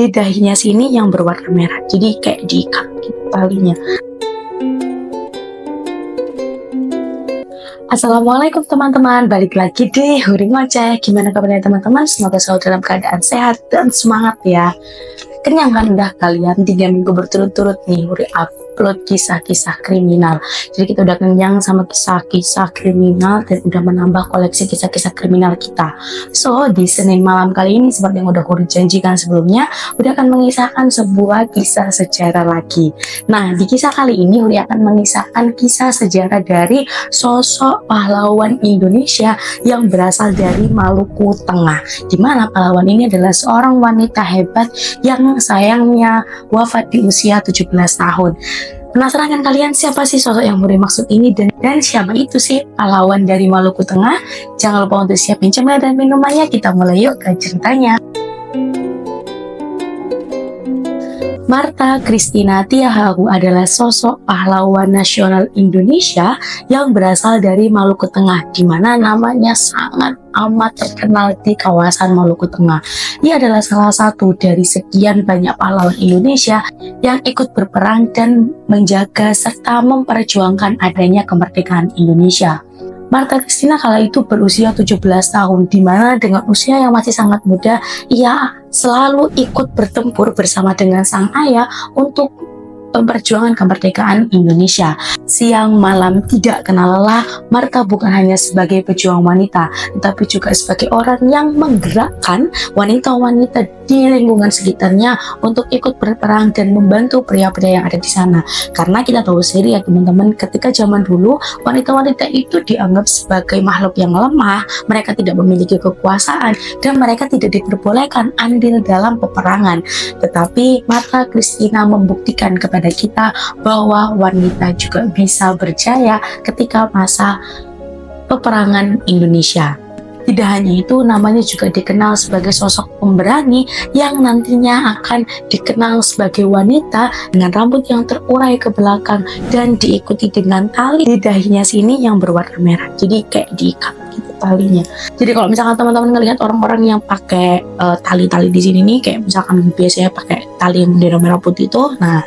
di dahinya sini yang berwarna merah, jadi kayak diikat gitu talinya. Assalamualaikum teman-teman, balik lagi di Huri Ngoceh. Gimana kabarnya teman-teman? Semoga selalu dalam keadaan sehat dan semangat ya. Kenyang kan udah kalian 3 minggu berturut-turut nih Huri upload kisah-kisah kriminal. Jadi kita udah kenyang sama kisah-kisah kriminal dan udah menambah koleksi kisah-kisah kriminal kita. So di Senin malam kali ini seperti yang udah Huri janjikan sebelumnya, udah akan mengisahkan sebuah kisah sejarah lagi. Nah di kisah kali ini Huri akan mengisahkan kisah sejarah dari sosok pahlawan Indonesia yang berasal dari Maluku Tengah, di mana pahlawan ini adalah seorang wanita hebat yang sayangnya wafat di usia 17 tahun. Penasaran kan kalian siapa sih sosok yang Huri maksud ini dan siapa itu sih pahlawan dari Maluku Tengah? Jangan lupa untuk siapin cemilan dan minumannya, kita mulai yuk ke ceritanya. Martha Christina Tiahahu adalah sosok pahlawan nasional Indonesia yang berasal dari Maluku Tengah, di mana namanya sangat amat terkenal di kawasan Maluku Tengah. Ia adalah salah satu dari sekian banyak pahlawan Indonesia yang ikut berperang dan menjaga serta memperjuangkan adanya kemerdekaan Indonesia. Martha Christina kala itu berusia 17 tahun, di mana dengan usia yang masih sangat muda, ia selalu ikut bertempur bersama dengan sang ayah untuk memperjuangkan kemerdekaan Indonesia. Siang malam tidak kenal lelah, Martha bukan hanya sebagai pejuang wanita, tetapi juga sebagai orang yang menggerakkan wanita-wanita di lingkungan sekitarnya untuk ikut berperang dan membantu pria-pria yang ada di sana. Karena kita tahu sendiri ya teman-teman, ketika zaman dulu wanita-wanita itu dianggap sebagai makhluk yang lemah, mereka tidak memiliki kekuasaan dan mereka tidak diperbolehkan andil dalam peperangan. Tetapi Martha Christina membuktikan kepada kita bahwa wanita juga bisa berjaya ketika masa peperangan Indonesia. Tidak hanya itu, namanya juga dikenal sebagai sosok pemberani yang nantinya akan dikenal sebagai wanita dengan rambut yang terurai ke belakang dan diikuti dengan tali di dahinya sini yang berwarna merah, jadi kayak diikat gitu talinya. Jadi kalau misalkan teman-teman ngelihat orang-orang yang pakai tali-tali di sini nih, kayak misalkan biasanya pakai tali yang bendera merah putih itu, nah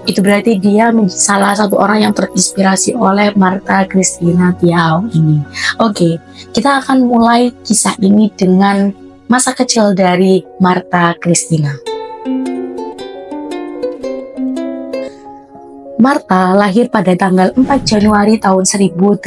itu berarti dia salah satu orang yang terinspirasi oleh Martha Christina Tiahahu ini. Oke, kita akan mulai kisah ini dengan masa kecil dari Martha Christina. Martha lahir pada tanggal 4 Januari tahun 1800,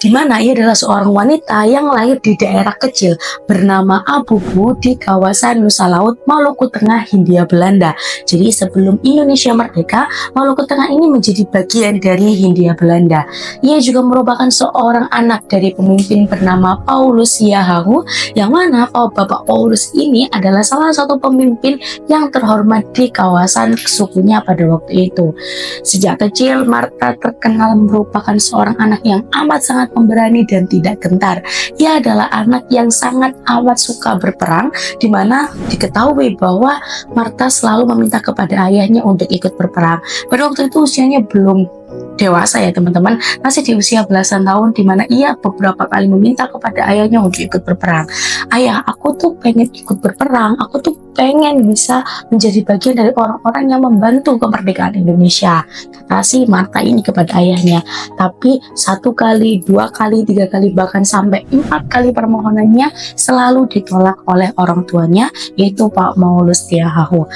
di mana ia adalah seorang wanita yang lahir di daerah kecil bernama Abubu di kawasan Nusa Laut, Maluku Tengah, Hindia Belanda. Jadi sebelum Indonesia merdeka, Maluku Tengah ini menjadi bagian dari Hindia Belanda. Ia juga merupakan seorang anak dari pemimpin bernama Paulus Tiahahu, yang mana Bapak Paulus ini adalah salah satu pemimpin yang terhormat di kawasan sukunya pada waktu itu. Sejak kecil, Martha terkenal merupakan seorang anak yang amat sangat pemberani dan tidak gentar. Ia adalah anak yang sangat amat suka berperang, di mana diketahui bahwa Martha selalu meminta kepada ayahnya untuk ikut berperang. Pada waktu itu usianya belum dewasa ya teman-teman, masih di usia belasan tahun, di mana ia beberapa kali meminta kepada ayahnya untuk ikut berperang. Ayah, aku tuh pengen ikut berperang, aku tuh pengen bisa menjadi bagian dari orang-orang yang membantu kemerdekaan Indonesia, kata si Martha ini kepada ayahnya. Tapi 1 kali, 2 kali, 3 kali, bahkan sampai 4 kali permohonannya selalu ditolak oleh orang tuanya, yaitu Pak Paulus Tiahahu.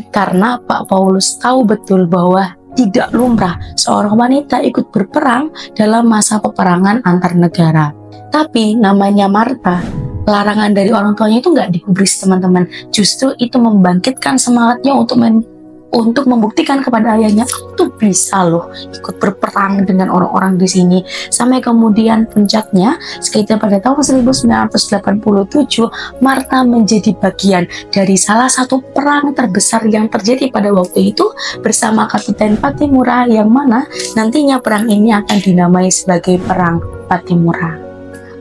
Karena Pak Paulus tahu betul bahwa tidak lumrah seorang wanita ikut berperang dalam masa peperangan antar negara. Tapi namanya Martha, larangan dari orang tuanya itu nggak digubris teman-teman. Justru itu membangkitkan semangatnya untuk membuktikan kepada ayahnya, aku tuh bisa loh ikut berperang dengan orang-orang di sini. Sampai kemudian puncaknya sekitar pada tahun 1987, Martha menjadi bagian dari salah satu perang terbesar yang terjadi pada waktu itu bersama Kapten Patimura, yang mana nantinya perang ini akan dinamai sebagai Perang Patimura.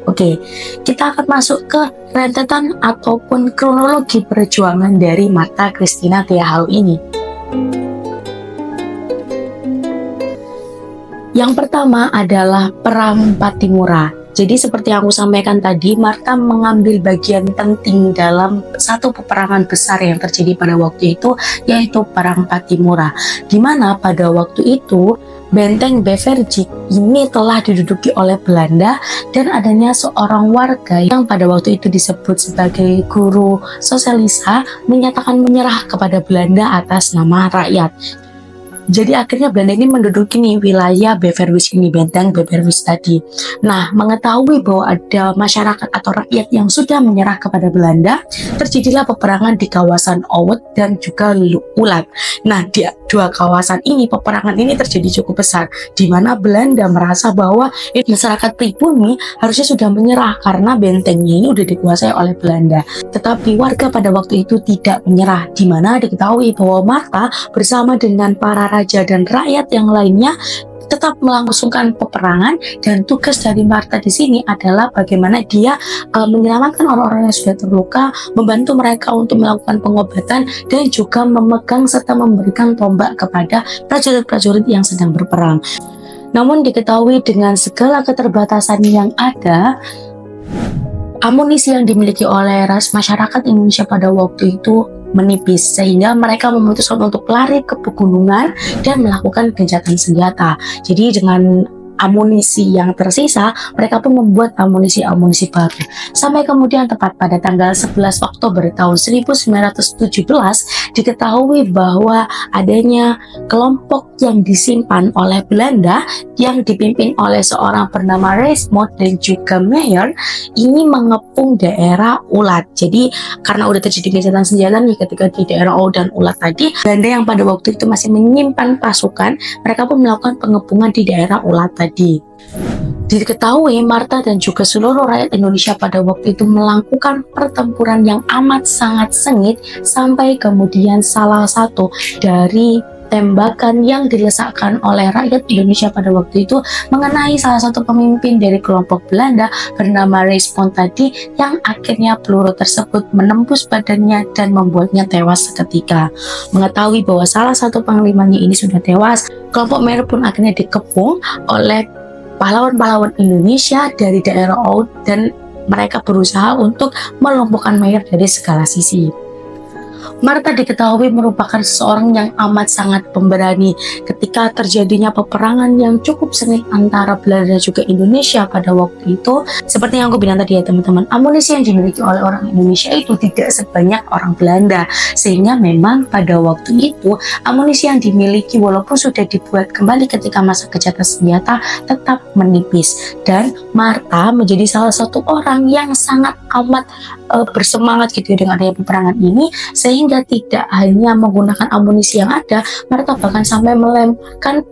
Oke, kita akan masuk ke rentetan ataupun kronologi perjuangan dari Martha Christina Tiahahu ini. Yang pertama adalah Perang Patimura. Jadi seperti yang aku sampaikan tadi, Martha mengambil bagian penting dalam satu peperangan besar yang terjadi pada waktu itu, yaitu Perang Pattimura. Di mana pada waktu itu Benteng Beverwijk ini telah diduduki oleh Belanda dan adanya seorang warga yang pada waktu itu disebut sebagai guru Sosialisa menyatakan menyerah kepada Belanda atas nama rakyat. Jadi akhirnya Belanda ini menduduki nih wilayah Beverwijk ini, Benteng Beverwijk tadi. Nah, mengetahui bahwa ada masyarakat atau rakyat yang sudah menyerah kepada Belanda, terjadilah peperangan di kawasan Oude dan juga Ulat. Nah, di dua kawasan ini, peperangan ini terjadi cukup besar, di mana Belanda merasa bahwa masyarakat pribumi harusnya sudah menyerah karena bentengnya ini sudah dikuasai oleh Belanda. Tetapi warga pada waktu itu tidak menyerah, di mana diketahui bahwa Martha bersama dengan para raja dan rakyat yang lainnya tetap melangsungkan peperangan, dan tugas dari Martha di sini adalah bagaimana dia menyelamatkan orang-orang yang sudah terluka, membantu mereka untuk melakukan pengobatan, dan juga memegang serta memberikan tombak kepada prajurit-prajurit yang sedang berperang. Namun diketahui dengan segala keterbatasan yang ada, amunisi yang dimiliki oleh masyarakat Indonesia pada waktu itu menipis, sehingga mereka memutuskan untuk lari ke pegunungan dan melakukan gencatan senjata. Jadi dengan amunisi yang tersisa, mereka pun membuat amunisi-amunisi baru. Sampai kemudian tepat pada tanggal 11 Oktober tahun 1917, diketahui bahwa adanya kelompok yang disimpan oleh Belanda yang dipimpin oleh seorang bernama Reesmond dan juga Meyer ini mengepung daerah Ulat. Jadi karena udah terjadi gencatan senjata nih ketika di daerah Oude dan Ulat tadi, Belanda yang pada waktu itu masih menyimpan pasukan, mereka pun melakukan pengepungan di daerah Ulat tadi. Diketahui Martha dan juga seluruh rakyat Indonesia pada waktu itu melakukan pertempuran yang amat sangat sengit, sampai kemudian salah satu dari tembakan yang dilesakkan oleh rakyat Indonesia pada waktu itu mengenai salah satu pemimpin dari kelompok Belanda bernama Reesmond tadi, yang akhirnya peluru tersebut menembus badannya dan membuatnya tewas seketika. Mengetahui bahwa salah satu panglimanya ini sudah tewas, kelompok Meyer pun akhirnya dikepung oleh pahlawan-pahlawan Indonesia dari daerah Oude dan mereka berusaha untuk melumpuhkan Meyer dari segala sisi. Martha diketahui merupakan seseorang yang amat sangat pemberani ketika terjadinya peperangan yang cukup sengit antara Belanda dan juga Indonesia pada waktu itu. Seperti yang aku bilang tadi ya teman-teman, amunisi yang dimiliki oleh orang Indonesia itu tidak sebanyak orang Belanda, sehingga memang pada waktu itu amunisi yang dimiliki walaupun sudah dibuat kembali ketika masa gencatan senjata tetap menipis, dan Martha menjadi salah satu orang yang sangat amat bersemangat gitu dengan adanya peperangan ini, sehingga tidak hanya menggunakan amunisi yang ada, Martha bahkan sampai melemparkan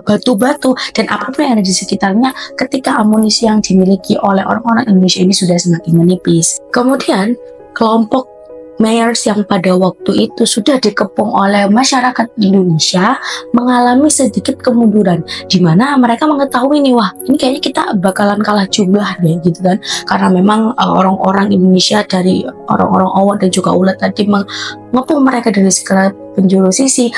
batu-batu dan apapun yang ada di sekitarnya ketika amunisi yang dimiliki oleh orang-orang Indonesia ini sudah semakin menipis. Kemudian kelompok Meyers yang pada waktu itu sudah dikepung oleh masyarakat Indonesia mengalami sedikit kemunduran, di mana mereka mengetahui nih, wah ini kayaknya kita bakalan kalah jumlah deh gitu kan, karena memang orang-orang Indonesia dari orang-orang Oude dan juga Ulat tadi mengepung mereka dari segala penjuru sisi.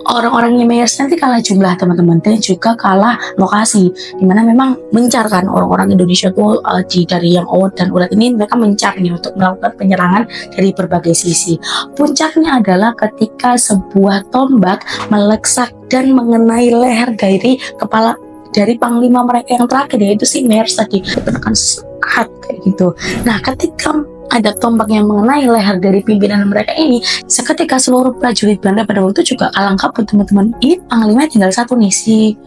Orang-orangnya Meyers nanti kalah jumlah teman-teman, dan juga kalah lokasi, dimana memang mencarkan orang-orang Indonesia tuh dari yang Oude dan Ulat ini mereka mencar nih untuk melakukan penyerangan dari berbagai sisi. Puncaknya adalah ketika sebuah tombak meleksak dan mengenai leher dari kepala dari panglima mereka yang terakhir, yaitu si Meyers tadi, ditekan sekat kayak gitu. Nah ketika ada tombak yang mengenai leher dari pimpinan mereka ini, seketika seluruh prajurit Belanda pada waktu itu juga kalang kabut teman-teman. Ini panglima tinggal satu nih, si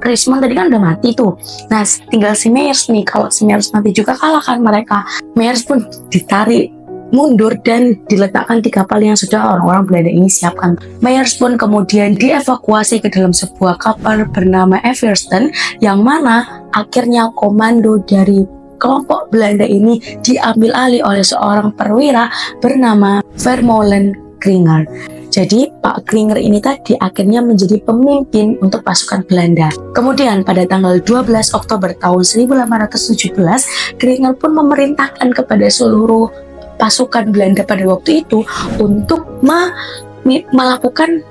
Reesmond tadi kan udah mati tuh. Nah tinggal si Meyers nih, kalau si Meyers nanti juga kalahkan mereka, Meyers pun ditarik mundur dan diletakkan di kapal yang sudah orang-orang Belanda ini siapkan. Meyers pun kemudian dievakuasi ke dalam sebuah kapal bernama Everston, yang mana akhirnya komando dari kelompok Belanda ini diambil alih oleh seorang perwira bernama Vermeulen Kringer. Jadi Pak Kringer ini tadi akhirnya menjadi pemimpin untuk pasukan Belanda. Kemudian pada tanggal 12 Oktober tahun 1817, Kringer pun memerintahkan kepada seluruh pasukan Belanda pada waktu itu untuk melakukan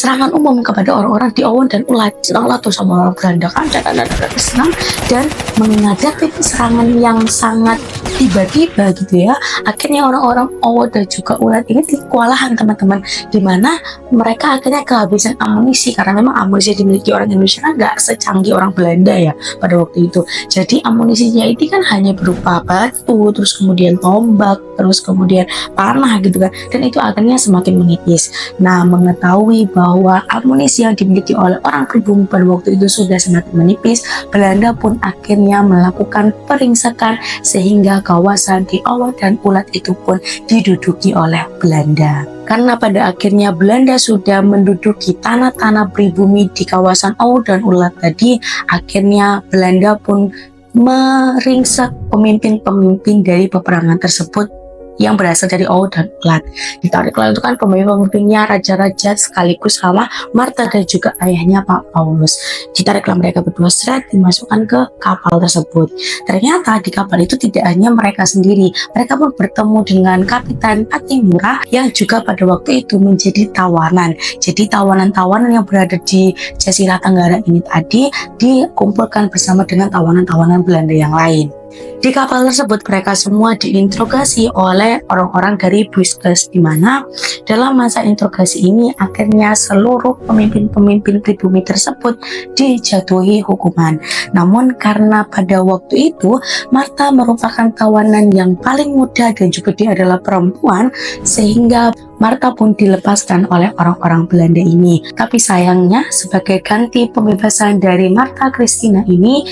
serangan umum kepada orang-orang di Owen dan Ulat. Senanglah tuh sama orang Belanda kan, dan senang dan menghadapi serangan yang sangat tiba-tiba gitu ya. Akhirnya orang-orang Owen dan juga Ulat ini kewalahan teman-teman, dimana mereka akhirnya kehabisan amunisi karena memang amunisi yang dimiliki orang Indonesia kan nggak secanggih orang Belanda ya pada waktu itu. Jadi amunisinya itu kan hanya berupa batu, terus kemudian tombak, terus kemudian panah gitu kan, dan itu akhirnya semakin menipis. Nah, mengetahui bahwa amunisi yang dimiliki oleh orang pribumi pada waktu itu sudah semakin menipis, Belanda pun akhirnya melakukan peringsekan sehingga kawasan di Owen dan Ulat itu pun diduduki oleh Belanda. Karena pada akhirnya Belanda sudah menduduki tanah-tanah pribumi di kawasan Owen dan Ulat tadi, akhirnya Belanda pun meringsek pemimpin-pemimpin dari peperangan tersebut yang berasal dari Owen dan Ulat. Ditariklah itu kan pemimpin-pemimpinnya raja-raja sekaligus sama Martha dan juga ayahnya Pak Paulus. Ditariklah mereka berdua seret dimasukkan ke kapal tersebut. Ternyata di kapal itu tidak hanya mereka sendiri, mereka pun bertemu dengan Kapitan Patimura yang juga pada waktu itu menjadi tawanan. Jadi tawanan-tawanan yang berada di Jazirah Tenggara ini tadi dikumpulkan bersama dengan tawanan-tawanan Belanda yang lain. Di kapal tersebut mereka semua diinterogasi oleh orang-orang dari Buskes, di mana dalam masa interogasi ini akhirnya seluruh pemimpin-pemimpin pribumi tersebut dijatuhi hukuman. Namun karena pada waktu itu Martha merupakan tawanan yang paling muda dan juga dia adalah perempuan, sehingga Martha pun dilepaskan oleh orang-orang Belanda ini. Tapi sayangnya sebagai ganti pembebasan dari Martha Christina ini,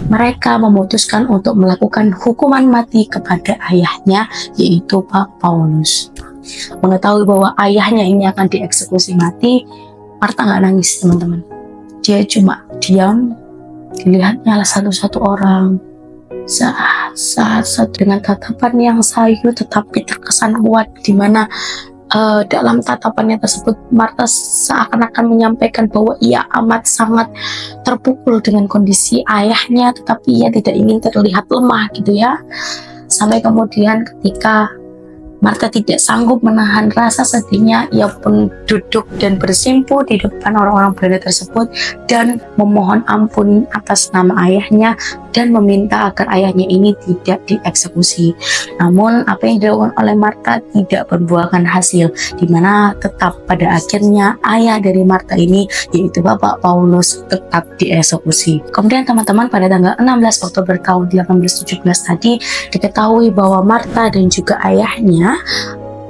mereka memutuskan untuk melakukan hukuman mati kepada ayahnya, yaitu Pak Paulus. Mengetahui bahwa ayahnya ini akan dieksekusi mati, Martha nggak nangis teman-teman. Dia cuma diam, dilihatnya satu-satu orang, saat dengan tatapan yang sayu tetapi terkesan kuat, di mana dalam tatapannya tersebut Martha seakan-akan menyampaikan bahwa ia amat sangat terpukul dengan kondisi ayahnya, tetapi ia tidak ingin terlihat lemah gitu ya. Sampai kemudian ketika Martha tidak sanggup menahan rasa sedihnya, ia pun duduk dan bersimpuh di depan orang-orang Belanda tersebut dan memohon ampun atas nama ayahnya dan meminta agar ayahnya ini tidak dieksekusi. Namun apa yang dilakukan oleh Martha tidak membuahkan hasil, di mana tetap pada akhirnya ayah dari Martha ini, yaitu Bapak Paulus, tetap dieksekusi. Kemudian teman-teman, pada tanggal 16 Oktober tahun 1817 tadi diketahui bahwa Martha dan juga ayahnya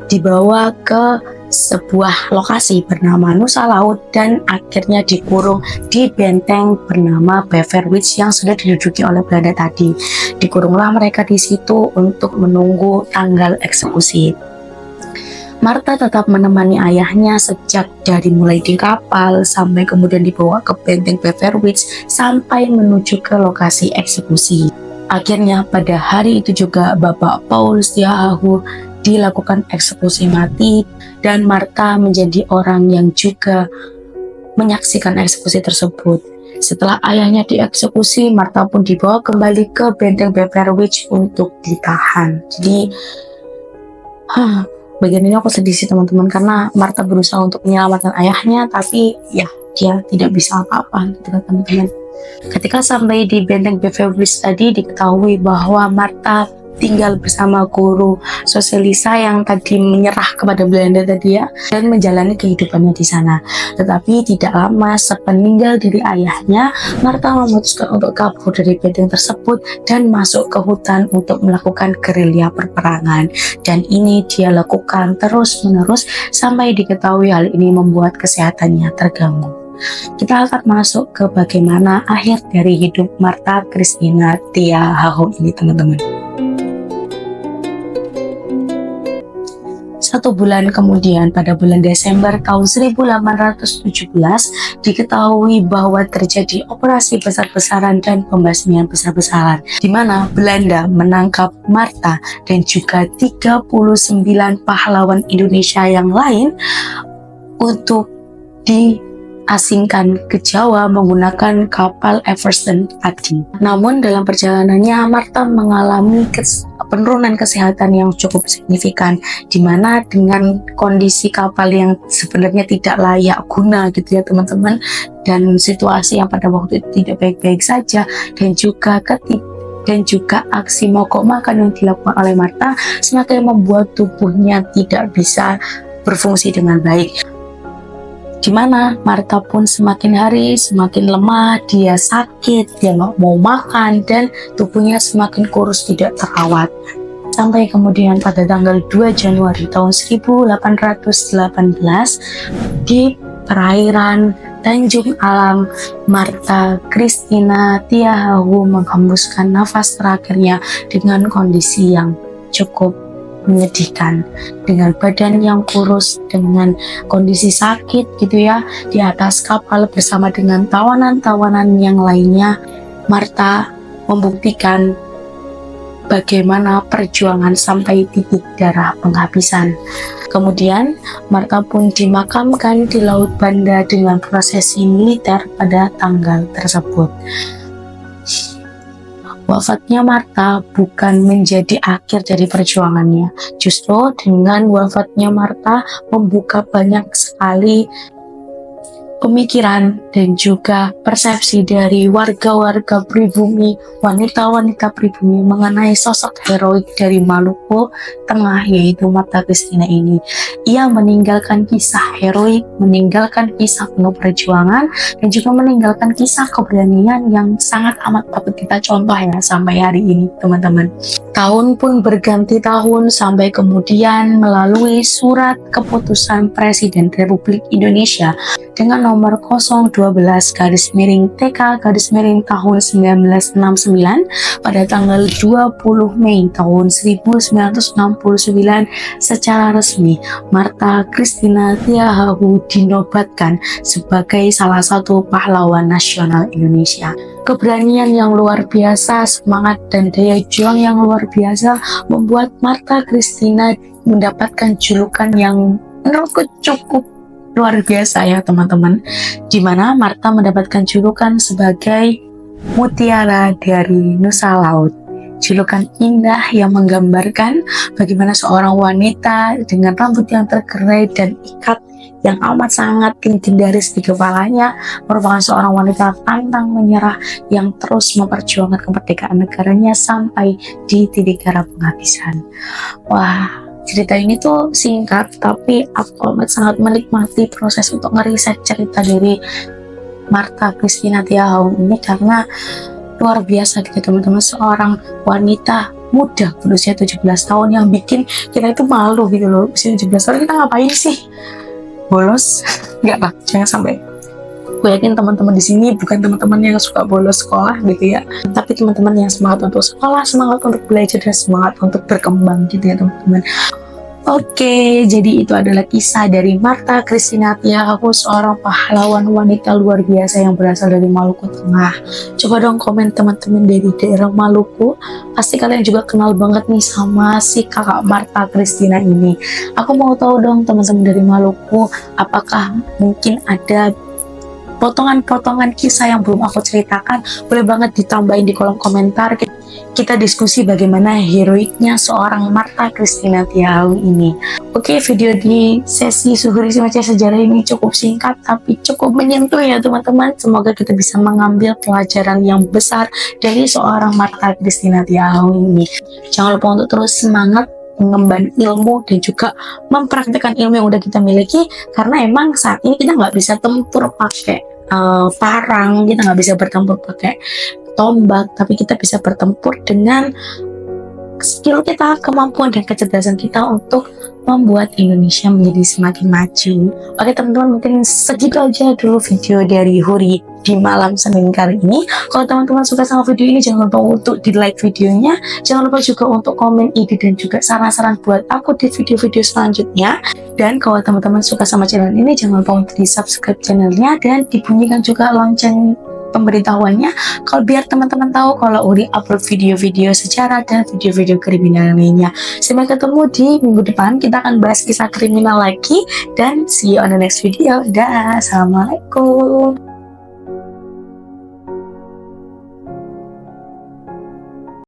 dibawa ke sebuah lokasi bernama Nusa Laut dan akhirnya dikurung di benteng bernama Beverwijk yang sudah diduduki oleh Belanda tadi. Dikurunglah mereka di situ untuk menunggu tanggal eksekusi. Martha tetap menemani ayahnya sejak dari mulai di kapal sampai kemudian dibawa ke benteng Beverwijk sampai menuju ke lokasi eksekusi. Akhirnya pada hari itu juga Bapak Paulus Yahu dilakukan eksekusi mati dan Martha menjadi orang yang juga menyaksikan eksekusi tersebut. Setelah ayahnya dieksekusi, Martha pun dibawa kembali ke benteng Beverwijk untuk ditahan. Jadi bagian ini aku sedih sih teman-teman, karena Martha berusaha untuk menyelamatkan ayahnya, tapi ya dia tidak bisa apa-apa gitu kan teman-teman. Ketika sampai di benteng Beverwijk tadi, diketahui bahwa Martha tinggal bersama guru sosialisa yang tadi menyerah kepada Belanda tadi ya, dan menjalani kehidupannya di sana. Tetapi tidak lama sepeninggal dari ayahnya, Martha memutuskan untuk kabur dari benteng tersebut dan masuk ke hutan untuk melakukan gerilya perperangan. Dan ini dia lakukan terus-menerus sampai diketahui hal ini membuat kesehatannya terganggu. Kita akan masuk ke bagaimana akhir dari hidup Martha Christina Tiahahu ini teman-teman. 1 bulan kemudian, pada bulan Desember tahun 1817, diketahui bahwa terjadi operasi besar-besaran dan pembasmian besar-besaran, di mana Belanda menangkap Martha dan juga 39 pahlawan Indonesia yang lain untuk diasingkan ke Jawa menggunakan kapal Everson tadi. Namun dalam perjalanannya Martha mengalami penurunan kesehatan yang cukup signifikan, dimana dengan kondisi kapal yang sebenarnya tidak layak guna gitu ya teman-teman, dan situasi yang pada waktu itu tidak baik-baik saja, dan juga aksi mogok makan yang dilakukan oleh Martha semakin membuat tubuhnya tidak bisa berfungsi dengan baik, di mana Martha pun semakin hari semakin lemah, dia sakit, dia nggak mau makan, dan tubuhnya semakin kurus, tidak terawat. Sampai kemudian pada tanggal 2 Januari tahun 1818 di perairan Tanjung Alam, Martha Christina Tiahahu menghembuskan nafas terakhirnya dengan kondisi yang cukup menyedihkan, dengan badan yang kurus, dengan kondisi sakit gitu ya, di atas kapal bersama dengan tawanan-tawanan yang lainnya. Martha membuktikan bagaimana perjuangan sampai titik darah penghabisan. Kemudian Martha pun dimakamkan di Laut Banda dengan prosesi militer pada tanggal tersebut. Wafatnya Martha bukan menjadi akhir dari perjuangannya. Justru dengan wafatnya Martha membuka banyak sekali pemikiran dan juga persepsi dari warga-warga pribumi, wanita-wanita pribumi mengenai sosok heroik dari Maluku Tengah, yaitu Martha Christina ini. Ia meninggalkan kisah heroik, meninggalkan kisah penuh perjuangan, dan juga meninggalkan kisah keberanian yang sangat amat patut kita contoh ya sampai hari ini teman-teman. Tahun pun berganti tahun sampai kemudian melalui surat keputusan Presiden Republik Indonesia dengan nomor 012/TK/tahun 1969 pada tanggal 20 Mei tahun 1969 secara resmi Martha Christina Tiahahu dinobatkan sebagai salah satu pahlawan nasional Indonesia. Keberanian yang luar biasa, semangat dan daya juang yang luar biasa membuat Martha Christina mendapatkan julukan yang menurutku cukup luar biasa ya teman-teman, dimana Martha mendapatkan julukan sebagai Mutiara dari Nusa Laut. Julukan indah yang menggambarkan bagaimana seorang wanita dengan rambut yang tergerai dan ikat yang amat sangat legendaris di kepalanya merupakan seorang wanita pantang menyerah yang terus memperjuangkan kemerdekaan negaranya sampai di titik darah penghabisan. Wah, cerita ini tuh singkat, tapi aku amat sangat menikmati proses untuk ngeriset cerita dari Martha Christina Tiahahu ini karena luar biasa gitu teman-teman, seorang wanita muda berusia 17 tahun yang bikin kita itu malu gitu loh. Usia 17 tahun kita ngapain sih? Bolos? Enggak lah, jangan sampai. Gue yakin teman-teman di sini bukan teman-teman yang suka bolos sekolah gitu ya, tapi teman-teman yang semangat untuk sekolah, semangat untuk belajar, dan semangat untuk berkembang gitu ya teman-teman. Oke, jadi itu adalah kisah dari Martha Christina Tiahahu, seorang pahlawan wanita luar biasa yang berasal dari Maluku Tengah. Coba dong komen teman-teman dari daerah Maluku, pasti kalian juga kenal banget nih sama si kakak Martha Christina ini. Aku mau tahu dong teman-teman dari Maluku, apakah mungkin ada potongan-potongan kisah yang belum aku ceritakan? Boleh banget ditambahin di kolom komentar. Kita diskusi bagaimana heroiknya seorang Martha Christina Tiahahu ini. Oke, video di sesi Suhuri Semacam Sejarah ini cukup singkat tapi cukup menyentuh ya teman-teman. Semoga kita bisa mengambil pelajaran yang besar dari seorang Martha Christina Tiahahu ini. Jangan lupa untuk terus semangat mengemban ilmu dan juga mempraktikkan ilmu yang udah kita miliki, karena emang saat ini kita nggak bisa tempur pakai parang, kita nggak bisa bertempur pakai tombak, tapi kita bisa bertempur dengan skill kita, kemampuan dan kecerdasan kita untuk membuat Indonesia menjadi semakin maju. Oke teman-teman, mungkin segitu aja dulu video dari Huri di malam Senin kali ini. Kalau teman-teman suka sama video ini, jangan lupa untuk di like videonya, jangan lupa juga untuk komen ide dan juga saran-saran buat aku di video-video selanjutnya. Dan kalau teman-teman suka sama channel ini, jangan lupa untuk di subscribe channelnya dan dibunyikan juga lonceng pemberitahuannya, kalau biar teman-teman tahu kalau Uri upload video-video sejarah dan video-video kriminal lainnya. Sampai ketemu di minggu depan, kita akan bahas kisah kriminal lagi, dan see you on the next video. Dah, assalamualaikum.